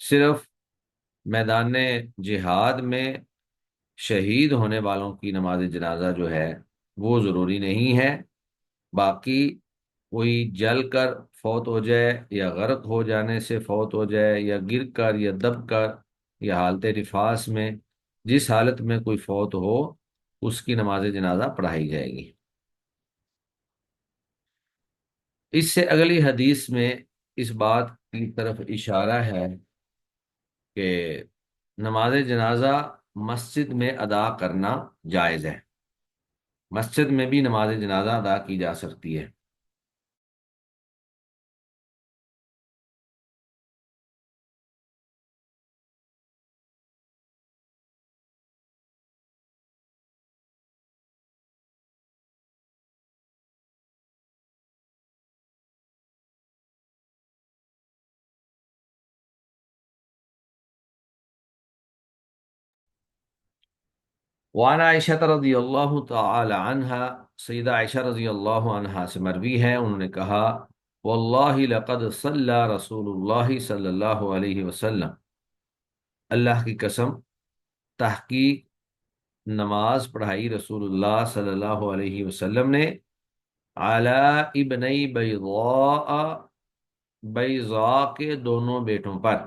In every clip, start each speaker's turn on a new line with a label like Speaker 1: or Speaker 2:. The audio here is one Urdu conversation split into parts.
Speaker 1: صرف میدان جہاد میں شہید ہونے والوں کی نماز جنازہ جو ہے وہ ضروری نہیں ہے، باقی کوئی جل کر فوت ہو جائے یا غرق ہو جانے سے فوت ہو جائے یا گر کر یا دب کر یا حالت نفاس میں، جس حالت میں کوئی فوت ہو اس کی نماز جنازہ پڑھائی جائے گی۔ اس سے اگلی حدیث میں اس بات کی طرف اشارہ ہے کہ نماز جنازہ مسجد میں ادا کرنا جائز ہے، مسجد میں بھی نماز جنازہ ادا کی جا سکتی ہے۔ وعن عائشہ رضی اللہ تعالی عنہا، سیدہ عائشہ رضی اللہ عنہا سے مروی ہے، انہوں نے کہا واللہ لقد صلی رسول اللہ صلی اللہ علیہ وسلم، اللہ کی قسم تحقیق نماز پڑھائی رسول اللہ صلی اللہ علیہ وسلم نے علی ابنی بیضاء، بیضاء کے دونوں بیٹوں پر۔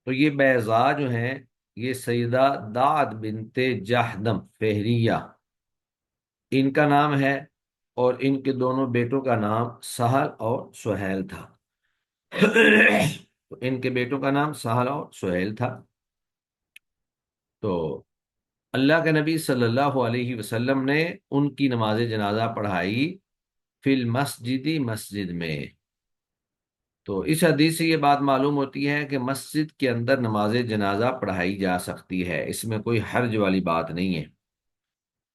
Speaker 1: تو یہ بیضاء جو ہیں یہ سیدہ دعد بنت جہدم فہریہ ان کا نام ہے، اور ان کے دونوں بیٹوں کا نام سہل اور سہیل تھا۔ تو ان کے بیٹوں کا نام سہل اور سہیل تھا۔ تو اللہ کے نبی صلی اللہ علیہ وسلم نے ان کی نماز جنازہ پڑھائی فی المسجد، مسجد میں۔ تو اس حدیث سے یہ بات معلوم ہوتی ہے کہ مسجد کے اندر نماز جنازہ پڑھائی جا سکتی ہے، اس میں کوئی حرج والی بات نہیں ہے۔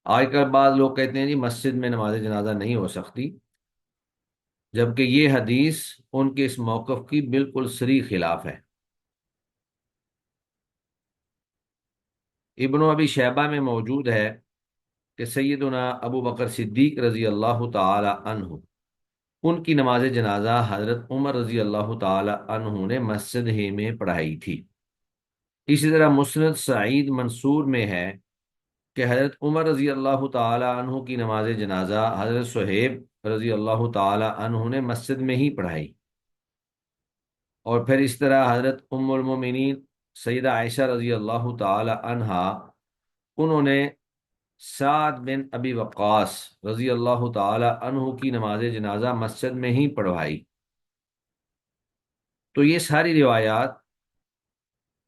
Speaker 1: آج کل بعض لوگ کہتے ہیں جی مسجد میں نماز جنازہ نہیں ہو سکتی، جبکہ یہ حدیث ان کے اس موقف کی بالکل صریح خلاف ہے۔ ابن ابی شیبہ میں موجود ہے کہ سیدنا ابو بکر صدیق رضی اللہ تعالی عنہ، ان کی نماز جنازہ حضرت عمر رضی اللہ تعالی عنہ نے مسجد ہی میں پڑھائی تھی۔ اسی طرح مسند سعید منصور میں ہے کہ حضرت عمر رضی اللہ تعالی عنہ کی نماز جنازہ حضرت صہیب رضی اللہ تعالی عنہ نے مسجد میں ہی پڑھائی، اور پھر اس طرح حضرت ام المومنین سیدہ عائشہ رضی اللہ تعالی عنہا، انہوں نے سعد بن ابی وقاص رضی اللہ تعالی عنہ کی نماز جنازہ مسجد میں ہی پڑھوائی۔ تو یہ ساری روایات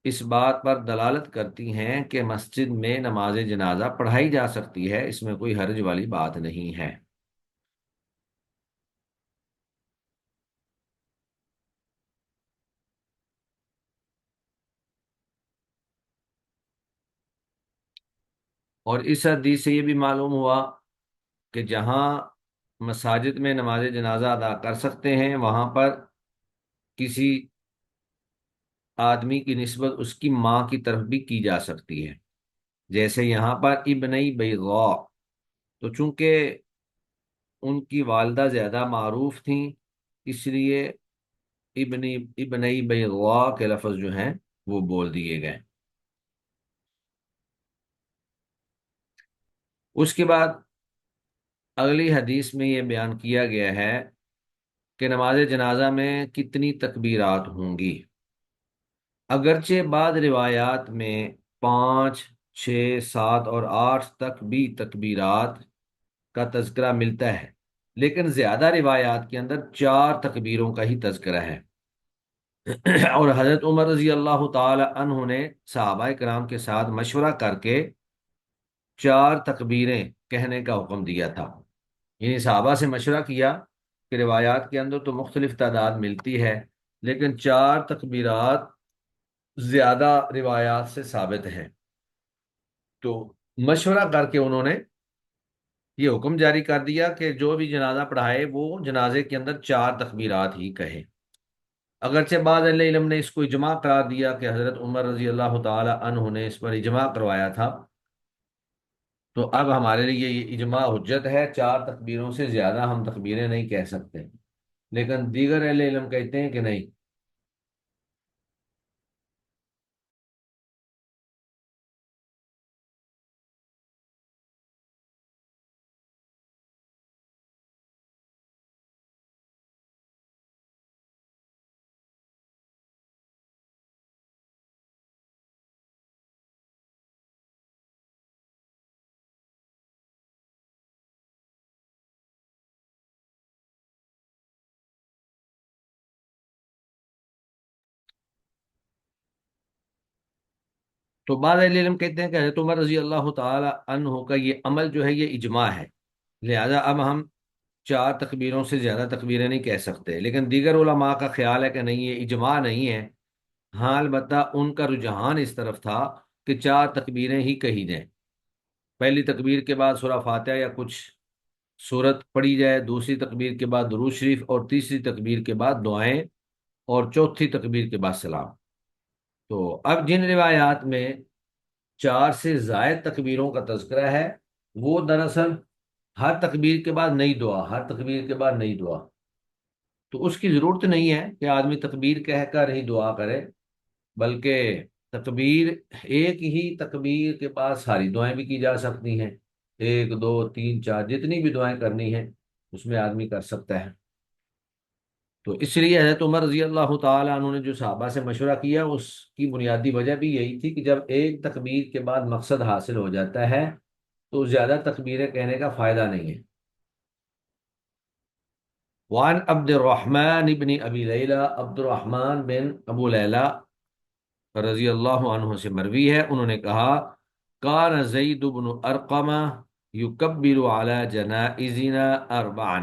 Speaker 1: اس بات پر دلالت کرتی ہیں کہ مسجد میں نماز جنازہ پڑھائی جا سکتی ہے، اس میں کوئی حرج والی بات نہیں ہے۔ اور اس حدیث سے یہ بھی معلوم ہوا کہ جہاں مساجد میں نماز جنازہ ادا کر سکتے ہیں وہاں پر کسی آدمی کی نسبت اس کی ماں کی طرف بھی کی جا سکتی ہے، جیسے یہاں پر ابنی بیضاء، تو چونکہ ان کی والدہ زیادہ معروف تھیں اس لیے ابنی بیضاء کے لفظ جو ہیں وہ بول دیے گئے۔ اس کے بعد اگلی حدیث میں یہ بیان کیا گیا ہے کہ نماز جنازہ میں کتنی تکبیرات ہوں گی۔ اگرچہ بعض روایات میں 5، 6، 7 اور 8 تک بھی تکبیرات کا تذکرہ ملتا ہے، لیکن زیادہ روایات کے اندر 4 تکبیروں کا ہی تذکرہ ہے۔ اور حضرت عمر رضی اللہ تعالی عنہ نے صحابہ کرام کے ساتھ مشورہ کر کے 4 تکبیریں کہنے کا حکم دیا تھا، یعنی صحابہ سے مشورہ کیا کہ روایات کے اندر تو مختلف تعداد ملتی ہے لیکن 4 تکبیرات زیادہ روایات سے ثابت ہیں، تو مشورہ کر کے انہوں نے یہ حکم جاری کر دیا کہ جو بھی جنازہ پڑھائے وہ جنازے کے اندر 4 تکبیرات ہی کہے۔ اگرچہ بعض اہل علم نے اس کو اجماع قرار دیا کہ حضرت عمر رضی اللہ تعالی عنہ نے اس پر اجماع کروایا تھا، تو اب ہمارے لیے یہ اجماع حجت ہے، 4 تکبیروں سے زیادہ ہم تکبیریں نہیں کہہ سکتے، لیکن دیگر اہل علم کہتے ہیں کہ نہیں، تو بعض اہل علم کہتے ہیں کہ حضرت عمر رضی اللہ تعالی عنہ کا یہ عمل جو ہے یہ اجماع ہے، لہذا اب ہم چار تکبیروں سے زیادہ تکبیریں نہیں کہہ سکتے، لیکن دیگر علماء کا خیال ہے کہ نہیں، یہ اجماع نہیں ہے۔ ہاں البتہ ان کا رجحان اس طرف تھا کہ چار تکبیریں ہی کہی جائیں، پہلی تکبیر کے بعد سورہ فاتحہ یا کچھ سورت پڑھی جائے، دوسری تکبیر کے بعد درود شریف، اور تیسری تکبیر کے بعد دعائیں، اور چوتھی تکبیر کے بعد سلام۔ تو اب جن روایات میں چار سے زائد تکبیروں کا تذکرہ ہے، وہ دراصل ہر تکبیر کے بعد نئی دعا، ہر تکبیر کے بعد نئی دعا، تو اس کی ضرورت نہیں ہے کہ آدمی تکبیر کہہ کر ہی دعا کرے، بلکہ تکبیر، ایک ہی تکبیر کے بعد ساری دعائیں بھی کی جا سکتی ہیں، ایک دو تین چار جتنی بھی دعائیں کرنی ہیں اس میں آدمی کر سکتا ہے۔ تو اس لیے حضرت عمر رضی اللہ تعالیٰ عنہ نے جو صحابہ سے مشورہ کیا، اس کی بنیادی وجہ بھی یہی تھی کہ جب ایک تکبیر کے بعد مقصد حاصل ہو جاتا ہے تو زیادہ تکبیریں کہنے کا فائدہ نہیں ہے۔ وعن عبد الرحمن بن ابی لیلہ، عبد الرحمن بن ابو لیلہ رضی اللہ عنہ سے مروی ہے، انہوں نے کہا کان زید بن ارقمہ یکبر علی جنائزنا اربعا،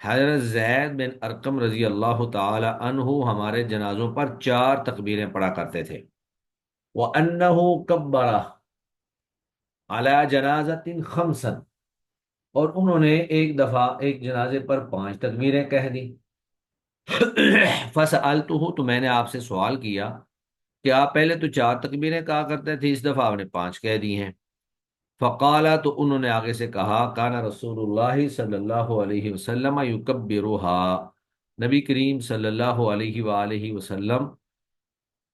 Speaker 1: حضرت زید بن ارقم رضی اللہ تعالی عنہ ہمارے جنازوں پر چار تکبیریں پڑھا کرتے تھے۔ وَأَنَّهُ كَبَّرَ عَلَى جَنَازَةٍ خَمْسًا، اور انہوں نے ایک دفعہ ایک جنازے پر پانچ تکبیریں کہہ دی۔ فَسَأَلْتُهُ، تو میں نے آپ سے سوال کیا کہ آپ پہلے تو چار تکبیریں کہا کرتے تھے، اس دفعہ آپ نے پانچ کہہ دی ہیں۔ فقال، تو انہوں نے آگے سے کہا کان رسول اللہ صلی اللہ علیہ وسلم یکبرها، نبی کریم صلی اللہ علیہ وآلہ وسلم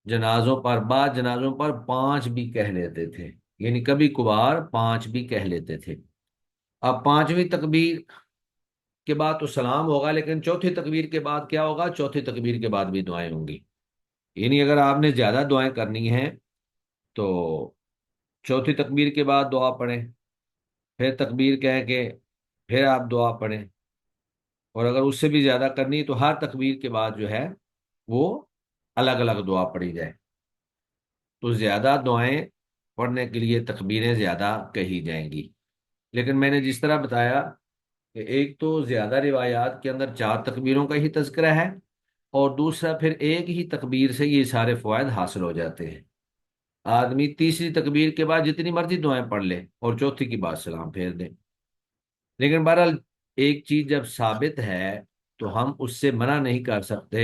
Speaker 1: جنازوں پر، بعض جنازوں پر پانچ بھی کہہ لیتے تھے، یعنی کبھی کبھار پانچ بھی کہہ لیتے تھے۔ اب پانچویں تکبیر کے بعد تو سلام ہوگا، لیکن چوتھی تکبیر کے بعد کیا ہوگا؟ چوتھی تکبیر کے بعد بھی دعائیں ہوں گی، یعنی اگر آپ نے زیادہ دعائیں کرنی ہیں تو چوتھی تکبیر کے بعد دعا پڑھیں، پھر تکبیر کہہ کے پھر آپ دعا پڑھیں، اور اگر اس سے بھی زیادہ کرنی ہے تو ہر تکبیر کے بعد جو ہے وہ الگ الگ دعا پڑھی جائے، تو زیادہ دعائیں پڑھنے کے لیے تکبیریں زیادہ کہی جائیں گی۔ لیکن میں نے جس طرح بتایا کہ ایک تو زیادہ روایات کے اندر چار تکبیروں کا ہی تذکرہ ہے، اور دوسرا پھر ایک ہی تکبیر سے یہ سارے فوائد حاصل ہو جاتے ہیں، آدمی تیسری تکبیر کے بعد جتنی مرضی دعائیں پڑھ لے اور چوتھی کی بات سلام پھیر دیں۔ لیکن بہرحال ایک چیز جب ثابت ہے تو ہم اس سے منع نہیں کر سکتے،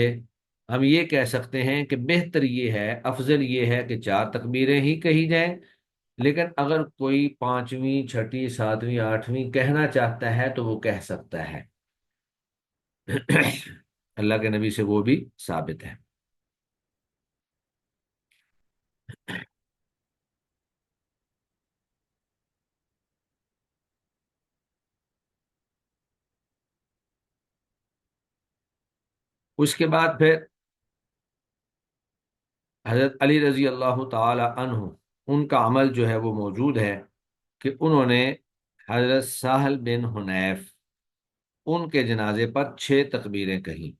Speaker 1: ہم یہ کہہ سکتے ہیں کہ بہتر یہ ہے، افضل یہ ہے کہ چار تکبیریں ہی کہی جائیں، لیکن اگر کوئی پانچویں چھٹی ساتویں آٹھویں کہنا چاہتا ہے تو وہ کہہ سکتا ہے، اللہ کے نبی سے وہ بھی ثابت ہے۔ اس کے بعد پھر حضرت علی رضی اللہ تعالی عنہ، ان کا عمل جو ہے وہ موجود ہے کہ انہوں نے حضرت سہل بن حنیف، ان کے جنازے پر چھ تکبیریں کہیں،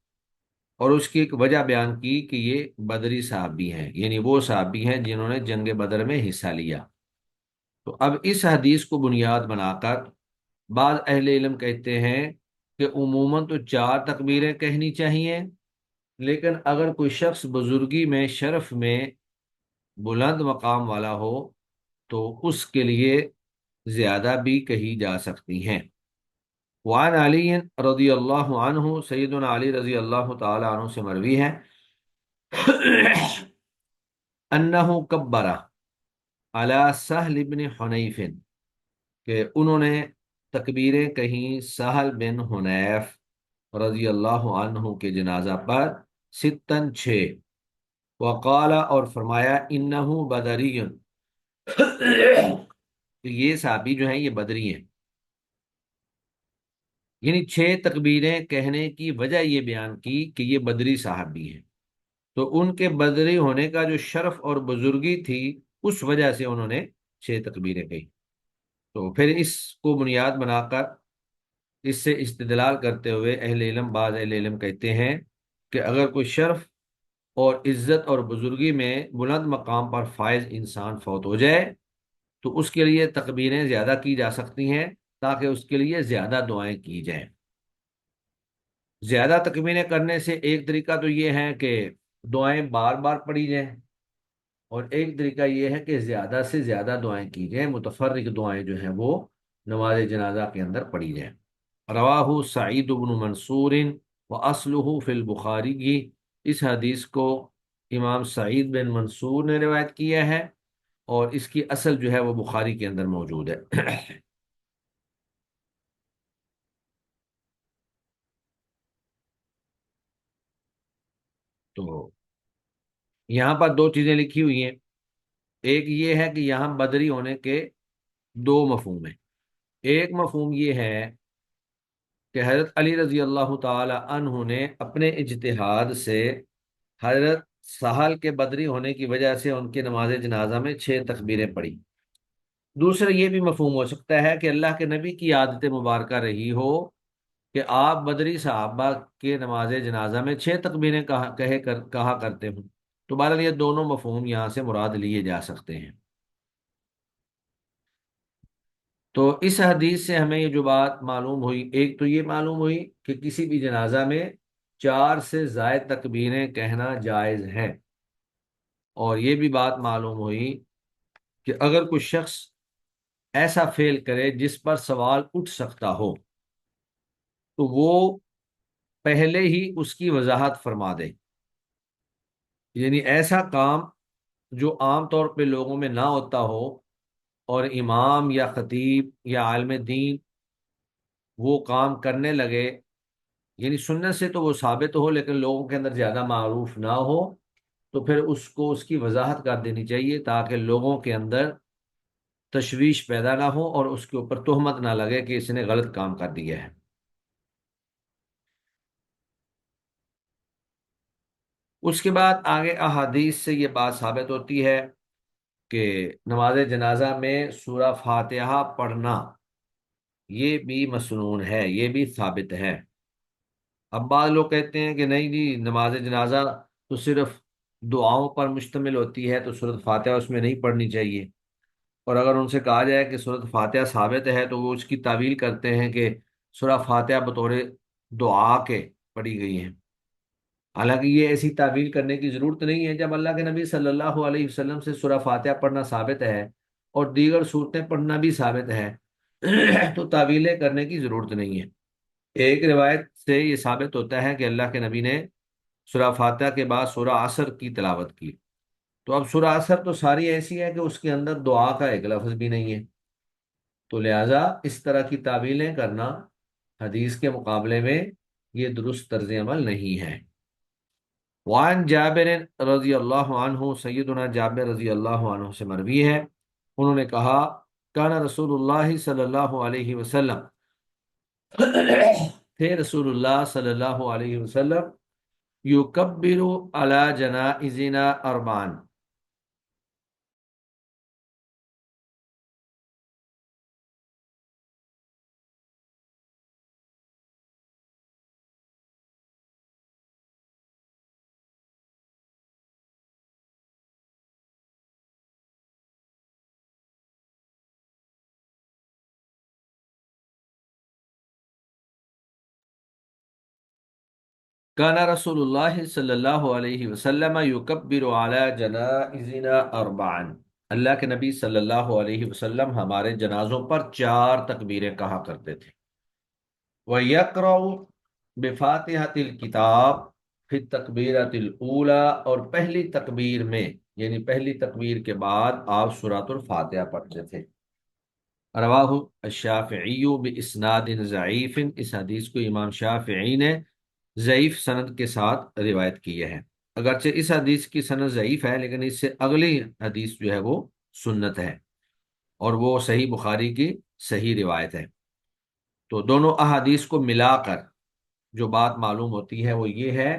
Speaker 1: اور اس کی ایک وجہ بیان کی کہ یہ بدری صحابی ہیں، یعنی وہ صحابی ہیں جنہوں نے جنگ بدر میں حصہ لیا۔ تو اب اس حدیث کو بنیاد بنا کر بعض اہل علم کہتے ہیں کہ عموماً تو چار تکبیریں کہنی چاہیے، لیکن اگر کوئی شخص بزرگی میں، شرف میں بلند مقام والا ہو تو اس کے لیے زیادہ بھی کہی جا سکتی ہیں۔ وعن علی رضی اللہ عنہ، سیدنا علی رضی اللہ تعالی عنہ سے مروی ہے انہ کبر علی سہل بن حنیف، کہ انہوں نے تکبیریں کہیں سہل بن حنیف رضی اللہ عنہ کے جنازہ پر، ستن چھ، وقال اور فرمایا انہ بدری، کہ یہ صحابی جو ہیں یہ بدری ہیں، یعنی چھ تکبیریں کہنے کی وجہ یہ بیان کی کہ یہ بدری صحابی ہیں، تو ان کے بدری ہونے کا جو شرف اور بزرگی تھی اس وجہ سے انہوں نے چھ تکبیریں کہی۔ تو پھر اس کو بنیاد بنا کر اس سے استدلال کرتے ہوئے اہل علم، بعض اہل علم کہتے ہیں کہ اگر کوئی شرف اور عزت اور بزرگی میں بلند مقام پر فائز انسان فوت ہو جائے تو اس کے لیے تکبیریں زیادہ کی جا سکتی ہیں تاکہ اس کے لیے زیادہ دعائیں کی جائیں۔ زیادہ تکبیریں کرنے سے ایک طریقہ تو یہ ہے کہ دعائیں بار بار پڑھی جائیں، اور ایک طریقہ یہ ہے کہ زیادہ سے زیادہ دعائیں کی جائیں، متفرق دعائیں جو ہیں وہ نماز جنازہ کے اندر پڑھی جائیں۔ رواہ سعید بن منصور و اسلح فی البخاری کی، اس حدیث کو امام سعید بن منصور نے روایت کیا ہے، اور اس کی اصل جو ہے وہ بخاری کے اندر موجود ہے۔ تو یہاں پر دو چیزیں لکھی ہوئی ہیں، ایک یہ ہے کہ یہاں بدری ہونے کے دو مفہوم ہیں۔ ایک مفہوم یہ ہے کہ حضرت علی رضی اللہ تعالی عنہ نے اپنے اجتہاد سے حضرت سہل کے بدری ہونے کی وجہ سے ان کی نماز جنازہ میں 6 تکبیریں پڑھی۔ دوسرا یہ بھی مفہوم ہو سکتا ہے کہ اللہ کے نبی کی عادت مبارکہ رہی ہو کہ آپ بدری صحابہ کے نماز جنازہ میں 6 تکبیریں کہا کرتے ہوں۔ تو بہرحال یہ دونوں مفہوم یہاں سے مراد لیے جا سکتے ہیں۔ تو اس حدیث سے ہمیں یہ جو بات معلوم ہوئی، ایک تو یہ معلوم ہوئی کہ کسی بھی جنازہ میں 4 سے زائد تکبیریں کہنا جائز ہے، اور یہ بھی بات معلوم ہوئی کہ اگر کوئی شخص ایسا فعل کرے جس پر سوال اٹھ سکتا ہو تو وہ پہلے ہی اس کی وضاحت فرما دے، یعنی ایسا کام جو عام طور پہ لوگوں میں نہ ہوتا ہو، اور امام یا خطیب یا عالم دین وہ کام کرنے لگے، یعنی سنت سے تو وہ ثابت ہو لیکن لوگوں کے اندر زیادہ معروف نہ ہو، تو پھر اس کو اس کی وضاحت کر دینی چاہیے تاکہ لوگوں کے اندر تشویش پیدا نہ ہو اور اس کے اوپر تہمت نہ لگے کہ اس نے غلط کام کر دیا ہے۔ اس کے بعد آگے احادیث سے یہ بات ثابت ہوتی ہے کہ نماز جنازہ میں سورہ فاتحہ پڑھنا یہ بھی مسنون ہے، یہ بھی ثابت ہے۔ اب بعض لوگ کہتے ہیں کہ نہیں جی، نماز جنازہ تو صرف دعاؤں پر مشتمل ہوتی ہے تو سورۃ فاتحہ اس میں نہیں پڑھنی چاہیے، اور اگر ان سے کہا جائے کہ سورۃ فاتحہ ثابت ہے تو وہ اس کی تعویل کرتے ہیں کہ سورہ فاتحہ بطور دعا کے پڑھی گئی ہیں۔ حالانکہ یہ ایسی تعویل کرنے کی ضرورت نہیں ہے، جب اللہ کے نبی صلی اللہ علیہ وسلم سے سورہ فاتحہ پڑھنا ثابت ہے اور دیگر صورتیں پڑھنا بھی ثابت ہے، تو تعویلیں کرنے کی ضرورت نہیں ہے۔ ایک روایت سے یہ ثابت ہوتا ہے کہ اللہ کے نبی نے سورہ فاتحہ کے بعد سورہ عصر کی تلاوت کی، تو اب سورہ عصر تو ساری ایسی ہے کہ اس کے اندر دعا کا ایک لفظ بھی نہیں ہے، تو لہذا اس طرح کی تعویلیں کرنا حدیث کے مقابلے میں یہ درست طرز عمل نہیں ہے۔ وعن جابر رضی اللہ عنہ، سیدنا جابر رضی اللہ عنہ سے مروی ہے، انہوں نے کہا کان رسول اللہ صلی اللہ علیہ وسلم، تھے رسول اللہ صلی اللہ علیہ وسلم، یکبر علی جنائزنا اربعا، کان رسول اللہ صلی اللہ علیہ وسلم یکبر علی جنائزنا اربعا، اللہ کے نبی صلی اللہ علیہ وسلم ہمارے جنازوں پر 4 تکبیریں کہا کرتے تھے۔ وَيَقْرَأُ بِفَاتِحَةِ الْكِتَابِ فِي التَّكْبِيرَةِ الْأُولَى، اور پہلی تکبیر میں یعنی پہلی تکبیر کے بعد آپ سورۃ الفاتحہ پڑھتے تھے۔ رواہ الشافعی باسناد ضعیف، اس حدیث کو امام شافعی نے ضعیف سند کے ساتھ روایت کی ہے، اگرچہ اس حدیث کی سند ضعیف ہے لیکن اس سے اگلی حدیث جو ہے وہ سنت ہے، اور وہ صحیح بخاری کی صحیح روایت ہے۔ تو دونوں احادیث کو ملا کر جو بات معلوم ہوتی ہے وہ یہ ہے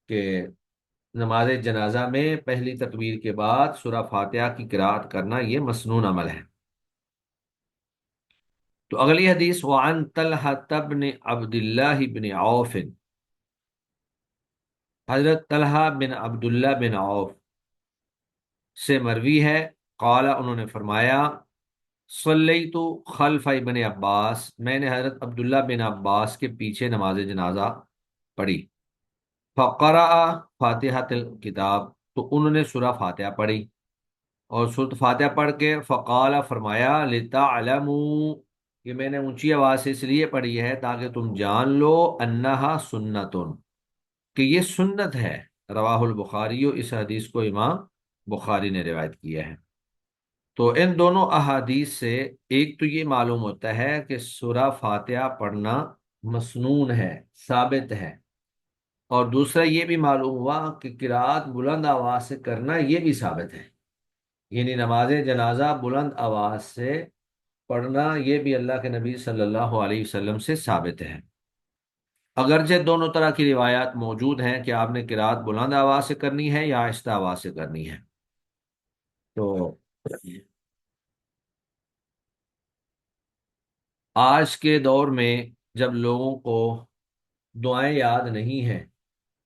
Speaker 1: کہ نماز جنازہ میں پہلی تکبیر کے بعد سورہ فاتحہ کی قرأت کرنا یہ مسنون عمل ہے۔ تو اگلی حدیث وعن طلحہ بن عبد اللہ بن عوف، حضرت طلحہ بن عبداللہ بن عوف سے مروی ہے، قال انہوں نے فرمایا، صلیت خلف ابن عباس، میں نے حضرت عبداللہ بن عباس کے پیچھے نماز جنازہ پڑھی، فقرأ فاتحۃ الکتاب، تو انہوں نے سورہ فاتحہ پڑھی، اور سورۃ فاتحہ پڑھ کے فقال فرمایا، لتعلموا، کہ میں نے اونچی آواز سے اس لیے پڑھی ہے تاکہ تم جان لو، انہا سنتن، کہ یہ سنت ہے۔ رواہ البخاری، اس حدیث کو امام بخاری نے روایت کیا ہے۔ تو ان دونوں احادیث سے ایک تو یہ معلوم ہوتا ہے کہ سورہ فاتحہ پڑھنا مسنون ہے، ثابت ہے، اور دوسرا یہ بھی معلوم ہوا کہ قرات بلند آواز سے کرنا یہ بھی ثابت ہے، یعنی نماز جنازہ بلند آواز سے پڑھنا یہ بھی اللہ کے نبی صلی اللہ علیہ وسلم سے ثابت ہے۔ اگرچہ دونوں طرح کی روایات موجود ہیں کہ آپ نے قرات بلند آواز سے کرنی ہے یا آہستہ آواز سے کرنی ہے۔ تو آج کے دور میں جب لوگوں کو دعائیں یاد نہیں ہیں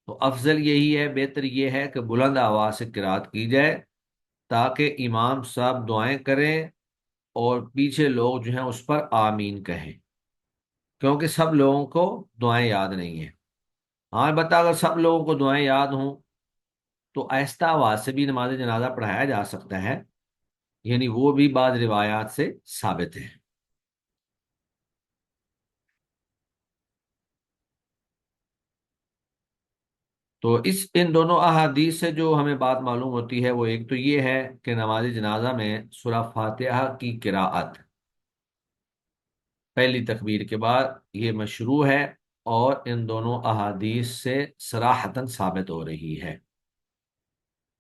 Speaker 1: تو افضل یہی ہے، بہتر یہ ہے کہ بلند آواز سے قرات کی جائے تاکہ امام صاحب دعائیں کریں اور پیچھے لوگ جو ہیں اس پر آمین کہیں، کیونکہ سب لوگوں کو دعائیں یاد نہیں ہیں۔ ہاں البتہ اگر سب لوگوں کو دعائیں یاد ہوں تو آہستہ آواز سے بھی نماز جنازہ پڑھایا جا سکتا ہے، یعنی وہ بھی بعض روایات سے ثابت ہے۔ تو ان دونوں احادیث سے جو ہمیں بات معلوم ہوتی ہے وہ ایک تو یہ ہے کہ نماز جنازہ میں سورہ فاتحہ کی قراءت پہلی تکبیر کے بعد یہ مشروع ہے، اور ان دونوں احادیث سے صراحتاً ثابت ہو رہی ہے۔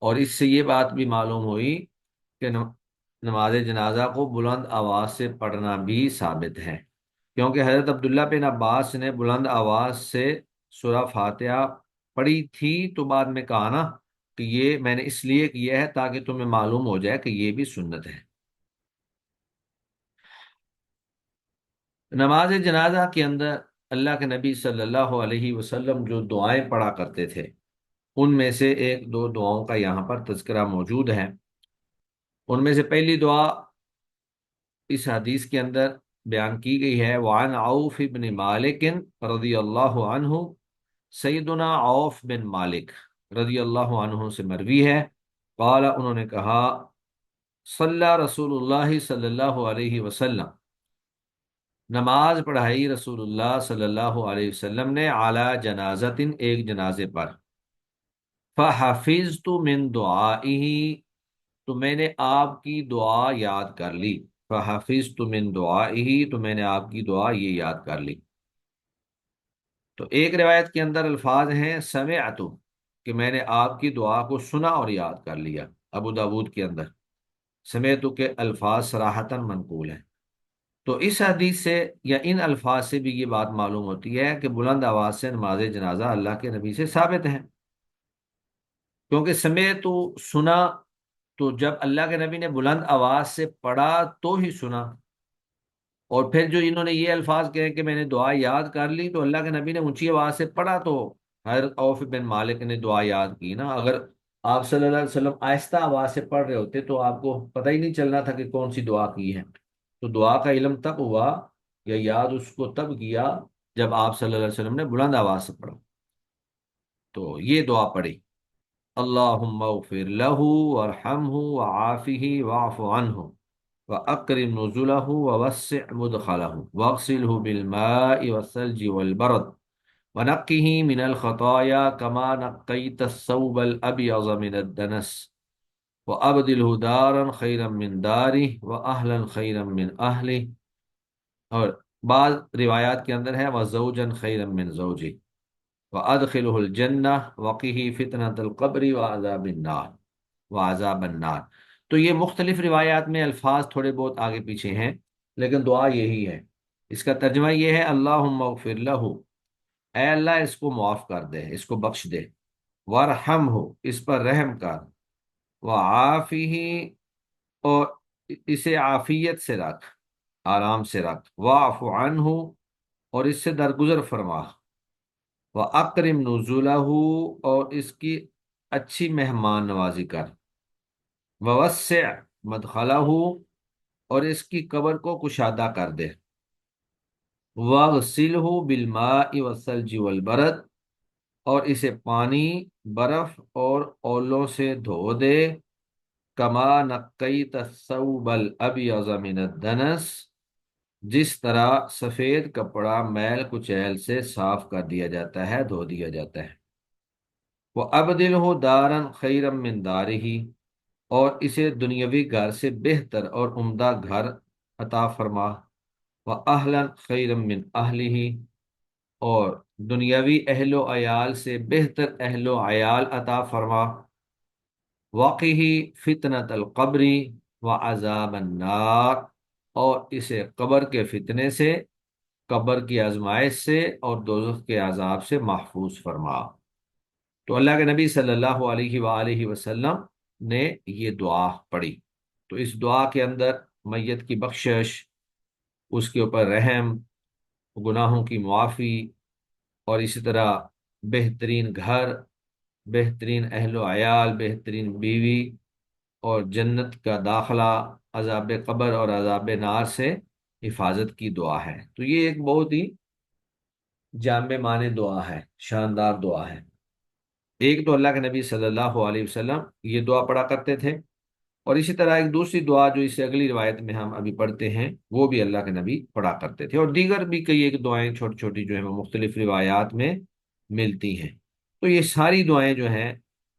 Speaker 1: اور اس سے یہ بات بھی معلوم ہوئی کہ نماز جنازہ کو بلند آواز سے پڑھنا بھی ثابت ہے، کیونکہ حضرت عبداللہ بن عباس نے بلند آواز سے سورہ فاتحہ پڑھی تھی، تو بعد میں کہا نا کہ یہ میں نے اس لیے کیا ہے تاکہ تمہیں معلوم ہو جائے کہ یہ بھی سنت ہے۔ نماز جنازہ کے اندر اللہ کے نبی صلی اللہ علیہ وسلم جو دعائیں پڑھا کرتے تھے ان میں سے ایک دو دعاؤں کا یہاں پر تذکرہ موجود ہے۔ ان میں سے پہلی دعا اس حدیث کے اندر بیان کی گئی ہے، وعن عوف بن مالک رضی اللہ عنہ، سیدنا عوف بن مالک رضی اللہ عنہ سے مروی ہے، قال انہوں نے کہا، صلی رسول اللہ صلی اللہ علیہ وسلم، نماز پڑھائی رسول اللہ صلی اللہ علیہ وسلم نے اعلی جنازت، ایک جنازے پر، فحفظت من دعائه، تو میں نے آپ کی دعا یاد کر لی، فحفظت من دعائه، تو میں نے آپ کی دعا یہ یاد کر لی۔ تو ایک روایت کے اندر الفاظ ہیں سمعت، کہ میں نے آپ کی دعا کو سنا اور یاد کر لیا، ابو داود کے اندر سمعت کے الفاظ صراحتاً منقول ہیں۔ تو اس حدیث سے یا ان الفاظ سے بھی یہ بات معلوم ہوتی ہے کہ بلند آواز سے نماز جنازہ اللہ کے نبی سے ثابت ہے، کیونکہ سمعت سنا، تو جب اللہ کے نبی نے بلند آواز سے پڑھا تو ہی سنا، اور پھر جو انہوں نے یہ الفاظ کہے کہ میں نے دعا یاد کر لی، تو اللہ کے نبی نے اونچی آواز سے پڑھا تو حضرت عوف بن مالک نے دعا یاد کی نا۔ اگر آپ صلی اللہ علیہ وسلم آہستہ آواز سے پڑھ رہے ہوتے تو آپ کو پتہ ہی نہیں چلنا تھا کہ کون سی دعا کی ہے۔ تو دعا کا علم تب ہوا یا یاد اس کو تب کیا جب آپ صلی اللہ علیہ وسلم نے بلند آواز سے پڑھا، تو یہ دعا پڑھی، اللہم اغفر لہ وارحمہ وعافہ واعف عنہ وأكرم نزله ووسع مدخله واغسله بالماء والثلج والبرد ونقه من الخطايا كما نقيت الثوب الأبيض من الدنس وأبدله دارا خيرا من داره وأهلا خيرا من أهله، اور بعض روایات کے اندر ہے وزوجا خيرا من زوجه وأدخله الجنة وقه فتنة القبر وعذاب النار۔ تو یہ مختلف روایات میں الفاظ تھوڑے بہت آگے پیچھے ہیں، لیکن دعا یہی ہے۔ اس کا ترجمہ یہ ہے، اللہم اغفر لہ، اے اللہ اس کو معاف کر دے، اس کو بخش دے، وارحمہ، اس پر رحم کر، وعافہ، اور اسے عافیت سے رکھ، آرام سے رکھ، واعف عنہ، اور اس سے درگزر فرما، وَأَكْرِمْ نُزُلَهُ، اور اس کی اچھی مہمان نوازی کر، وَوَسِّعْ مَدْخَلَهُ، اور اس کی قبر کو کشادہ کر دے، وَاغْسِلْهُ بِالْمَاءِ وَالثَّلْجِ وَالْبَرَدِ، اور اسے پانی، برف اور اولوں سے دھو دے، کما نقیت الثوب الابیض من الدنس، جس طرح سفید کپڑا میل کچیل سے صاف کر دیا جاتا ہے، دھو دیا جاتا ہے۔ وہ ابدلہ دارا خیرا من دارہ، اور اسے دنیاوی گھر سے بہتر اور عمدہ گھر عطا فرما، وہ اہلا خیرا من اہلہ، اور دنیاوی اہل و عیال سے بہتر اہل و عیال عطا فرما، وقہ فتنۃ القبر وعذاب النار، اور اسے قبر کے فتنے سے، قبر کی آزمائش سے اور دوزخ کے عذاب سے محفوظ فرما۔ تو اللہ کے نبی صلی اللہ علیہ وآلہ وسلم نے یہ دعا پڑھی۔ تو اس دعا کے اندر میت کی بخشش، اس کے اوپر رحم، گناہوں کی معافی، اور اسی طرح بہترین گھر، بہترین اہل و عیال، بہترین بیوی، اور جنت کا داخلہ، عذاب قبر اور عذاب نار سے حفاظت کی دعا ہے۔ تو یہ ایک بہت ہی جامع معنی دعا ہے، شاندار دعا ہے۔ ایک تو اللہ کے نبی صلی اللہ علیہ وسلم یہ دعا پڑھا کرتے تھے، اور اسی طرح ایک دوسری دعا جو اس سے اگلی روایت میں ہم ابھی پڑھتے ہیں وہ بھی اللہ کے نبی پڑھا کرتے تھے، اور دیگر بھی کئی ایک دعائیں چھوٹی چھوٹی جو ہیں وہ مختلف روایات میں ملتی ہیں۔ تو یہ ساری دعائیں جو ہیں،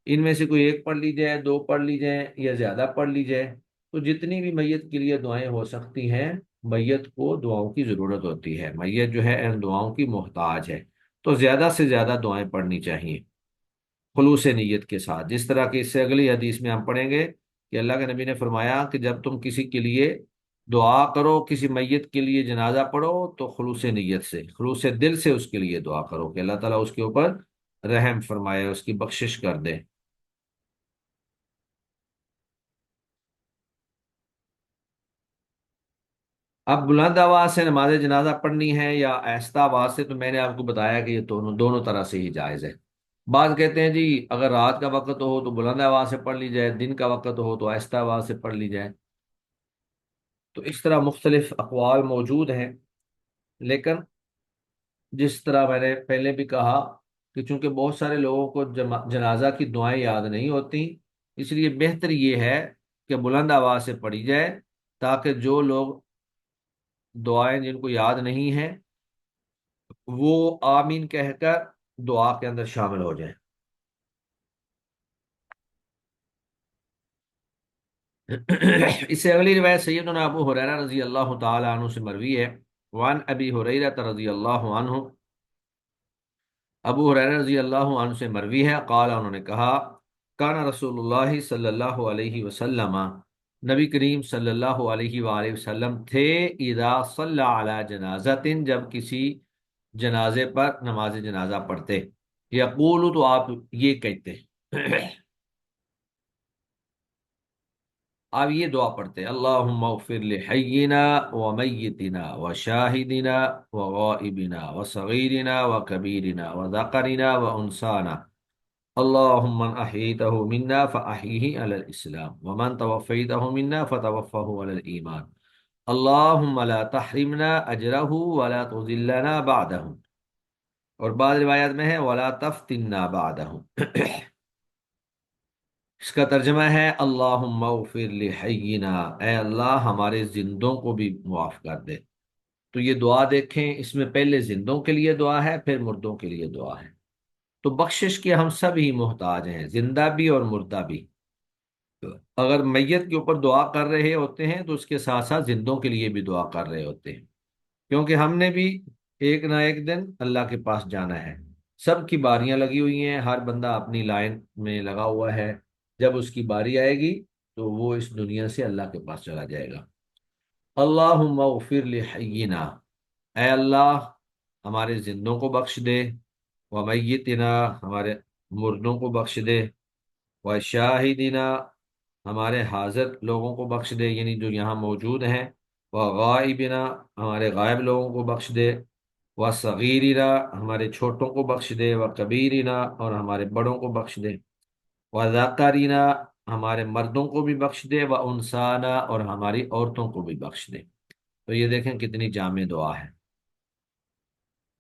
Speaker 1: ان میں سے کوئی ایک پڑھ لی جائے، دو پڑھ لی جائیں یا زیادہ پڑھ لی جائے، تو جتنی بھی میت کے لیے دعائیں ہو سکتی ہیں، میت کو دعاؤں کی ضرورت ہوتی ہے، میت جو ہے ان دعاؤں کی محتاج ہے، تو زیادہ سے زیادہ دعائیں پڑھنی چاہیے خلوص نیت کے ساتھ، جس طرح کہ اس سے اگلی حدیث میں ہم پڑھیں گے کہ اللہ کے نبی نے فرمایا کہ جب تم کسی کے لیے دعا کرو، کسی میت کے لیے جنازہ پڑھو، تو خلوص نیت سے، خلوص دل سے اس کے لیے دعا کرو کہ اللہ تعالیٰ اس کے اوپر رحم فرمائے، اس کی بخشش کر دے۔ اب بلند آواز سے نماز جنازہ پڑھنی ہے یا آہستہ آواز سے، تو میں نے آپ کو بتایا کہ یہ دونوں دونوں طرح سے ہی جائز ہے۔ بعض کہتے ہیں جی اگر رات کا وقت ہو تو بلند آواز سے پڑھ لی جائے، دن کا وقت ہو تو آہستہ آواز سے پڑھ لی جائے، تو اس طرح مختلف اقوال موجود ہیں۔ لیکن جس طرح میں نے پہلے بھی کہا کہ چونکہ بہت سارے لوگوں کو جنازہ کی دعائیں یاد نہیں ہوتی، اس لیے بہتر یہ ہے کہ بلند آواز سے پڑھی جائے، تاکہ جو لوگ دعائیں جن کو یاد نہیں ہیں وہ آمین کہہ کر دعا کے اندر شامل ہو جائیں۔ اس سے اگلی روایت سیدنا ابو ہریرہ رضی اللہ تعالی عنہ سے مروی ہے۔ وان ابی ہریرہ رضی اللہ عنہ، ابو ہریرہ رضی اللہ عنہ سے مروی ہے، قال، انہوں نے کہا، کان رسول اللہ صلی اللہ علیہ وسلم، نبی کریم صلی اللہ علیہ وآلہ وسلم تھے، اذا صلی علی جنازۃ، جب کسی جنازے پر نماز جنازہ پڑھتے، یقول، تو آپ یہ کہتے، آپ یہ دعا پڑھتے، اللہم اغفر لحینا ومیتنا وشاہدنا وغائبنا وصغیرنا وکبیرنا وذکرنا وانسانا، اللہم من احییتہ منا فاحیہ علی الاسلام ومن توفیتہ منا فتوفہ علی الایمان، اللہم لا تحرمنا اجرہ ولا تذلنا بعدہ، اور بعض روایات میں ہے ولا تفتنا بعدہ۔ اس کا ترجمہ ہے اللہم اغفر لحینا، اے اللہ ہمارے زندوں کو بھی معاف کر دے۔ تو یہ دعا دیکھیں، اس میں پہلے زندوں کے لیے دعا ہے، پھر مردوں کے لیے دعا ہے۔ تو بخشش کے ہم سب ہی محتاج ہیں، زندہ بھی اور مردہ بھی۔ اگر میت کے اوپر دعا کر رہے ہوتے ہیں تو اس کے ساتھ ساتھ زندوں کے لیے بھی دعا کر رہے ہوتے ہیں، کیونکہ ہم نے بھی ایک نہ ایک دن اللہ کے پاس جانا ہے۔ سب کی باریاں لگی ہوئی ہیں، ہر بندہ اپنی لائن میں لگا ہوا ہے، جب اس کی باری آئے گی تو وہ اس دنیا سے اللہ کے پاس چلا جائے گا۔ اللہم اغفر لحینا، اے اللہ ہمارے زندوں کو بخش دے، ومیتنا، ہمارے مردوں کو بخش دے، وشاہدنا، ہمارے حاضر لوگوں کو بخش دے، یعنی جو یہاں موجود ہیں، وغائبنا، ہمارے غائب لوگوں کو بخش دے، و صغیرنا، ہمارے چھوٹوں کو بخش دے، و کبیرنا، اور ہمارے بڑوں کو بخش دے، و ذاکرینہ، ہمارے مردوں کو بھی بخش دے، و انسانہ، اور ہماری عورتوں کو بھی بخش دے۔ تو یہ دیکھیں کتنی جامع دعا ہے۔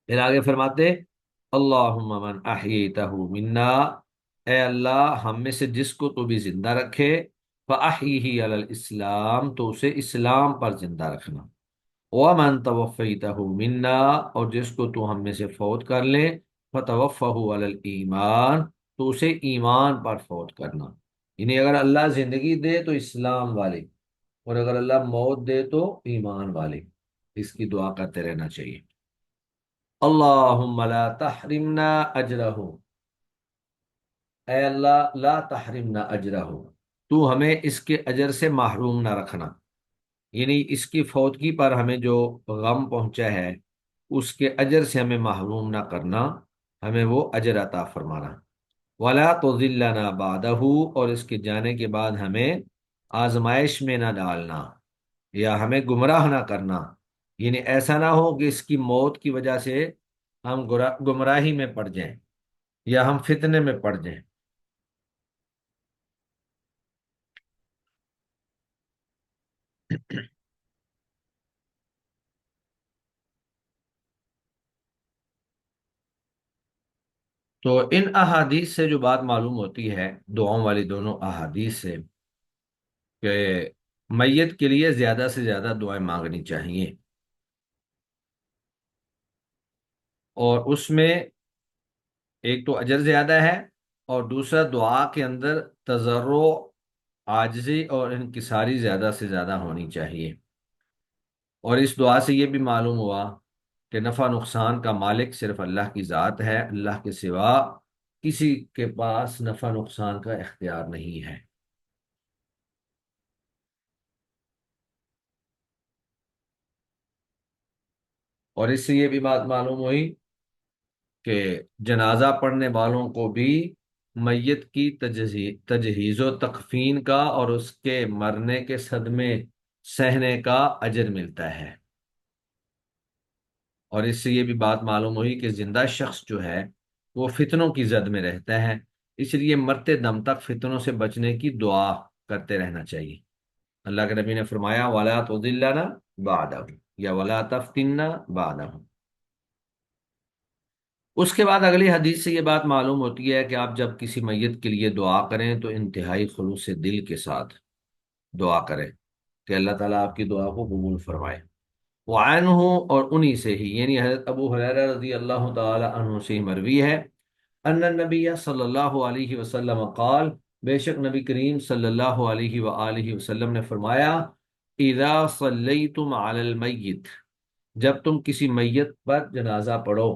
Speaker 1: پھر آگے فرماتے، اللہم من احییتہ منا، اے اللہ ہم میں سے جس کو تو بھی زندہ رکھے، فاحیہ علی الاسلام، تو اسے اسلام پر زندہ رکھنا، ومن توفیتہ منا، اور جس کو تو ہم میں سے فوت کر لے، فتوفہ علی الایمان، تو اسے ایمان پر فوت کرنا، یعنی اگر اللہ زندگی دے تو اسلام والے، اور اگر اللہ موت دے تو ایمان والے، اس کی دعا کرتے رہنا چاہیے۔ اللہم لا تحرمنا اجرہ، اے اللہ لا تحرمنا اجرہ، تو ہمیں اس کے اجر سے محروم نہ رکھنا، یعنی اس کی فوتگی پر ہمیں جو غم پہنچا ہے اس کے اجر سے ہمیں محروم نہ کرنا، ہمیں وہ اجر عطا فرمانا۔ ولا تضلنا بعدہ، اور اس کے جانے کے بعد ہمیں آزمائش میں نہ ڈالنا، یا ہمیں گمراہ نہ کرنا، یعنی ایسا نہ ہو کہ اس کی موت کی وجہ سے ہم گمراہی میں پڑ جائیں یا ہم فتنے میں پڑ جائیں۔ تو ان احادیث سے جو بات معلوم ہوتی ہے، دعاؤں والی دونوں احادیث سے، کہ میت کے لیے زیادہ سے زیادہ دعائیں مانگنی چاہیے، اور اس میں ایک تو اجر زیادہ ہے، اور دوسرا دعا کے اندر تضرع، عاجزی اور انکساری زیادہ سے زیادہ ہونی چاہیے۔ اور اس دعا سے یہ بھی معلوم ہوا کہ نفع نقصان کا مالک صرف اللہ کی ذات ہے، اللہ کے سوا کسی کے پاس نفع نقصان کا اختیار نہیں ہے۔ اور اس سے یہ بھی بات معلوم ہوئی کہ جنازہ پڑھنے والوں کو بھی میت کی تجہیز و تکفین کا اور اس کے مرنے کے صدمے سہنے کا اجر ملتا ہے۔ اور اس سے یہ بھی بات معلوم ہوئی کہ زندہ شخص جو ہے وہ فتنوں کی زد میں رہتا ہے، اس لیے مرتے دم تک فتنوں سے بچنے کی دعا کرتے رہنا چاہیے۔ اللہ کے نبی نے فرمایا وَلَا تُضِلَّنَا بَعْدَهُ، یا وَلَا تَفْتِنَّا بَعْدَهُ۔ اس کے بعد اگلی حدیث سے یہ بات معلوم ہوتی ہے کہ آپ جب کسی میت کے لیے دعا کریں تو انتہائی خلوص دل کے ساتھ دعا کریں کہ اللہ تعالیٰ آپ کی دعا کو قبول فرمائے۔ وعنہ، اور انہی سے ہی، یعنی حضرت ابو ہریرہ رضی اللہ تعالی عنہ سے مروی ہے، ان النبی صلی اللہ علیہ وسلم قال، بے شک نبی کریم صلی اللہ علیہ وآلہ وسلم نے فرمایا، اذا صلیتم علی المیت، جب تم کسی میت پر جنازہ پڑھو،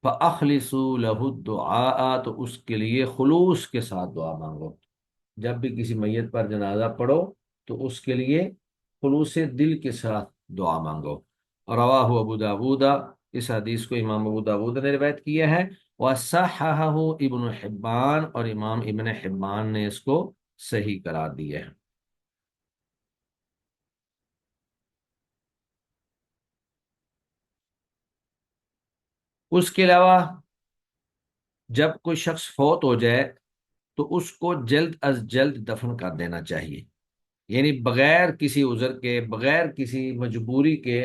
Speaker 1: فَأَخْلِصُوا لَهُ الدُّعَاءَ، تو اس کے لیے خلوص کے ساتھ دعا مانگو۔ جب بھی کسی میت پر جنازہ پڑھو تو اس کے لیے خلوص دل کے ساتھ دعا مانگو۔ رواہ ابو داود، اس حدیث کو امام ابو داود نے روایت کیا ہے، وصححہ ابن حبان، اور امام ابن حبان نے اس کو صحیح قرار دیا ہے۔ اس کے علاوہ جب کوئی شخص فوت ہو جائے تو اس کو جلد از جلد دفن کر دینا چاہیے، یعنی بغیر کسی عذر کے، بغیر کسی مجبوری کے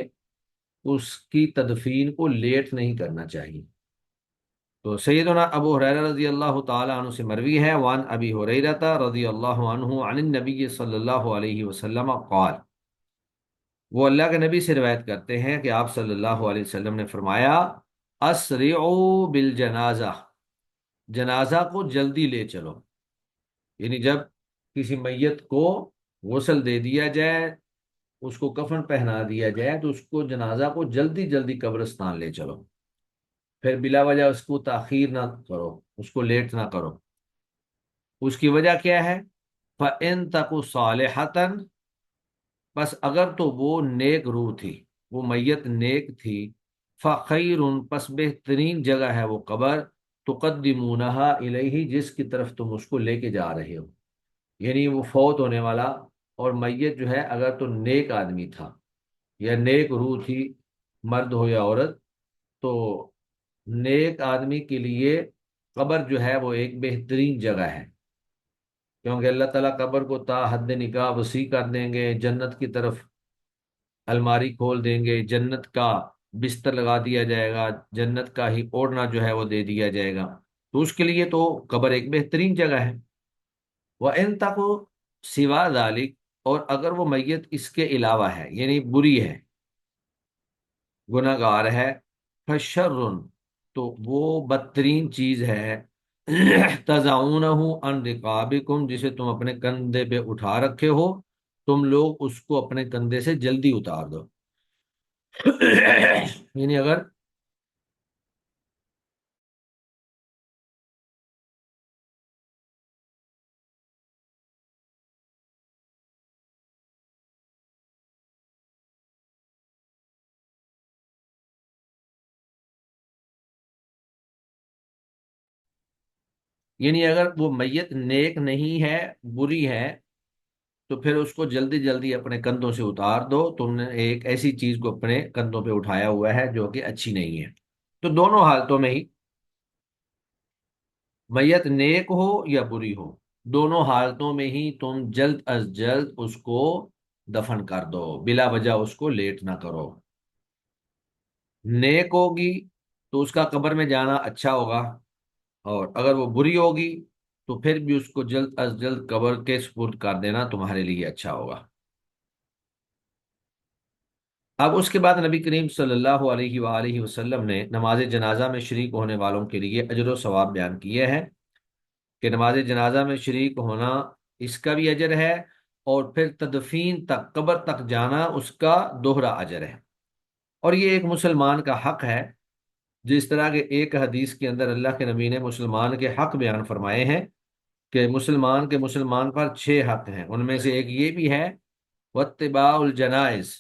Speaker 1: اس کی تدفین کو لیٹ نہیں کرنا چاہیے۔ تو سیدنا ابو ہریرہ رضی اللہ تعالی عنہ سے مروی ہے، وان ابی ہریرہ رضی اللہ عنہ عن النبی صلی اللہ علیہ وسلم قال، وہ اللہ کے نبی سے روایت کرتے ہیں کہ آپ صلی اللہ علیہ وسلم نے فرمایا، اسرعوا بالجنازہ، جنازہ کو جلدی لے چلو، یعنی جب کسی میت کو غسل دے دیا جائے، اس کو کفن پہنا دیا جائے، تو اس کو جنازہ کو جلدی جلدی قبرستان لے چلو، پھر بلا وجہ اس کو تاخیر نہ کرو، اس کو لیٹ نہ کرو۔ اس کی وجہ کیا ہے؟ فَإِن تَكُ صَالِحَةً، بس اگر تو وہ نیک روح تھی، وہ میت نیک تھی، فَخَيْرٌ، پس بہترین جگہ ہے وہ قبر، تُقَدِّمُونَهَا إِلَيْهِ، جس کی طرف تم اس کو لے کے جا رہے ہو، یعنی وہ فوت ہونے والا اور میت جو ہے اگر تو نیک آدمی تھا یا نیک روح تھی، مرد ہو یا عورت، تو نیک آدمی کے لیے قبر جو ہے وہ ایک بہترین جگہ ہے، کیونکہ اللہ تعالیٰ قبر کو تا حد نکاح وسیع کر دیں گے، جنت کی طرف الماری کھول دیں گے، جنت کا بستر لگا دیا جائے گا، جنت کا ہی اوڑھنا جو ہے وہ دے دیا جائے گا، تو اس کے لیے تو قبر ایک بہترین جگہ ہے۔ وہ ان تک سوا ذالک، اور اگر وہ میت اس کے علاوہ ہے یعنی بری ہے، گناہ گار ہے، فشر، تو وہ بدترین چیز ہے، تضعونہ عن رقابکم، جسے تم اپنے کندھے پہ اٹھا رکھے ہو، تم لوگ اس کو اپنے کندھے سے جلدی اتار دو۔ یعنی اگر وہ میت نیک نہیں ہے، بری ہے، تو پھر اس کو جلدی جلدی اپنے کندھوں سے اتار دو، تم نے ایک ایسی چیز کو اپنے کندھوں پہ اٹھایا ہوا ہے جو کہ اچھی نہیں ہے۔ تو دونوں حالتوں میں ہی، میت نیک ہو یا بری ہو، دونوں حالتوں میں ہی تم جلد از جلد اس کو دفن کر دو، بلا وجہ اس کو لیٹ نہ کرو۔ نیک ہوگی تو اس کا قبر میں جانا اچھا ہوگا، اور اگر وہ بری ہوگی تو پھر بھی اس کو جلد از جلد قبر کے سپرد کر دینا تمہارے لیے اچھا ہوگا۔ اب اس کے بعد نبی کریم صلی اللہ علیہ وآلہ وسلم نے نماز جنازہ میں شریک ہونے والوں کے لیے اجر و ثواب بیان کیے ہیں، کہ نماز جنازہ میں شریک ہونا اس کا بھی اجر ہے، اور پھر تدفین تک، قبر تک جانا، اس کا دوہرا اجر ہے۔ اور یہ ایک مسلمان کا حق ہے، جس طرح کہ ایک حدیث کے اندر اللہ کے نبی نے مسلمان کے حق بیان فرمائے ہیں، کہ مسلمان کے مسلمان پر 6 حق ہیں، ان میں سے ایک یہ بھی ہے، واتباع الجنائز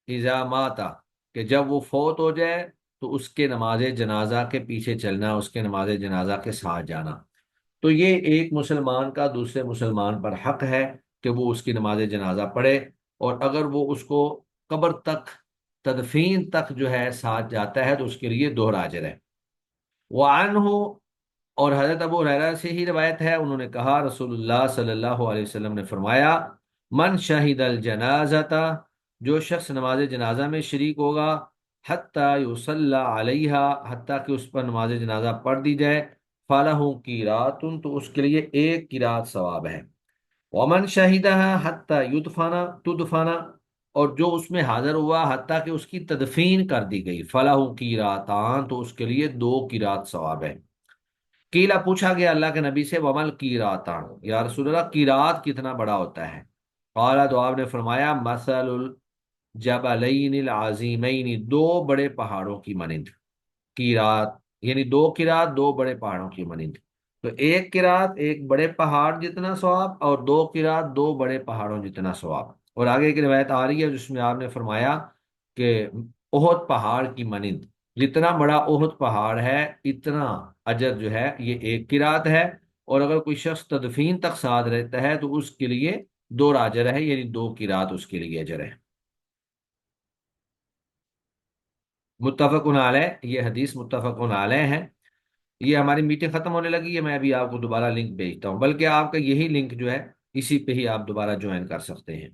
Speaker 1: اذا ماتا، کہ جب وہ فوت ہو جائے تو اس کے نماز جنازہ کے پیچھے چلنا، اس کے نماز جنازہ کے ساتھ جانا۔ تو یہ ایک مسلمان کا دوسرے مسلمان پر حق ہے کہ وہ اس کی نماز جنازہ پڑھے، اور اگر وہ اس کو قبر تک، تدفین تک جو ہے ساتھ جاتا ہے، تو اس کے لیے دوہرا اجر ہے۔ وعنہ، اور حضرت ابو ہریرہ سے ہی روایت ہے، انہوں نے کہا رسول اللہ صلی اللہ علیہ وسلم نے فرمایا، من شہید الجنازہ، جو شخص نماز جنازہ میں شریک ہوگا، حتیٰ یصلی علیہا، حتیٰ کہ اس پر نماز جنازہ پڑھ دی جائے، فالہ قیرات، تو اس کے لیے ایک قیرات ثواب ہے۔ ومن شہیدہ حتیٰ تدفنا، اور جو اس میں حاضر ہوا حتیٰ کہ اس کی تدفین کر دی گئی، فلاح قیراتان، تو اس کے لیے 2 قیرات ثواب ہے۔ کیلا، پوچھا گیا اللہ کے نبی سے، ومل قیراتان، یا رسول اللہ قیرات کتنا بڑا ہوتا ہے؟ قالا، تو آپ نے فرمایا، مثل الجبلین العظیمین، 2 بڑے پہاڑوں کی مانند، قیرات یعنی 2 قیرات 2 بڑے پہاڑوں کی مانند، تو ایک قیرات ایک بڑے پہاڑ جتنا ثواب، اور 2 قیرات 2 بڑے پہاڑوں جتنا ثواب۔ اور آگے کی روایت آ رہی ہے جس میں آپ نے فرمایا کہ احد پہاڑ کی مانند، جتنا بڑا احد پہاڑ ہے اتنا اجر جو ہے یہ ایک قیرات ہے، اور اگر کوئی شخص تدفین تک ساتھ رہتا ہے تو اس کے لیے 2 اجر ہے، یعنی 2 قیرات اس کے لیے اجر ہے۔ متفق علیہ، یہ حدیث متفق علیہ ہے۔ یہ ہماری میٹنگ ختم ہونے لگی ہے، میں ابھی آپ کو دوبارہ لنک بھیجتا ہوں، بلکہ آپ کا یہی لنک جو ہے اسی پہ ہی آپ دوبارہ جوائن کر سکتے ہیں۔